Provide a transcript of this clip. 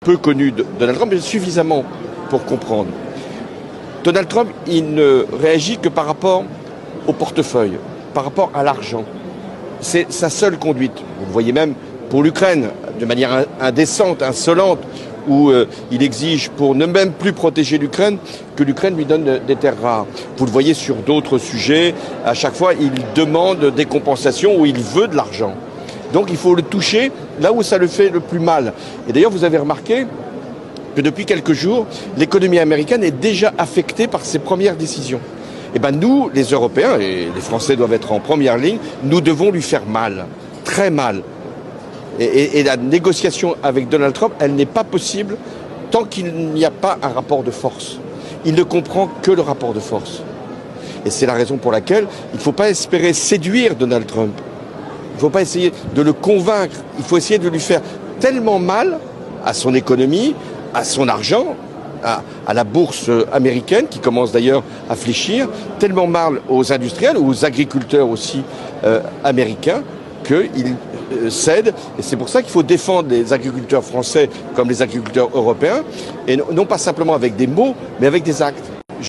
peu connu de Donald Trump, mais suffisamment pour comprendre. Donald Trump, il ne réagit que par rapport au portefeuille, par rapport à l'argent. C'est sa seule conduite. Vous le voyez même pour l'Ukraine, de manière indécente, insolente, où il exige, pour ne même plus protéger l'Ukraine, que l'Ukraine lui donne des terres rares. Vous le voyez sur d'autres sujets, à chaque fois, il demande des compensations où il veut de l'argent. Donc il faut le toucher là où ça le fait le plus mal. Et d'ailleurs, vous avez remarqué que depuis quelques jours, l'économie américaine est déjà affectée par ses premières décisions. Eh bien nous, les Européens, et les Français doivent être en première ligne, nous devons lui faire mal, très mal. Et la négociation avec Donald Trump, elle n'est pas possible tant qu'il n'y a pas un rapport de force. Il ne comprend que le rapport de force. Et c'est la raison pour laquelle il ne faut pas espérer séduire Donald Trump. Il ne faut pas essayer de le convaincre. Il faut essayer de lui faire tellement mal à son économie, à son argent, à la bourse américaine, qui commence d'ailleurs à fléchir, tellement mal aux industriels, aux agriculteurs aussi américains, qu'ils cèdent. Et c'est pour ça qu'il faut défendre les agriculteurs français comme les agriculteurs européens, et non pas simplement avec des mots, mais avec des actes.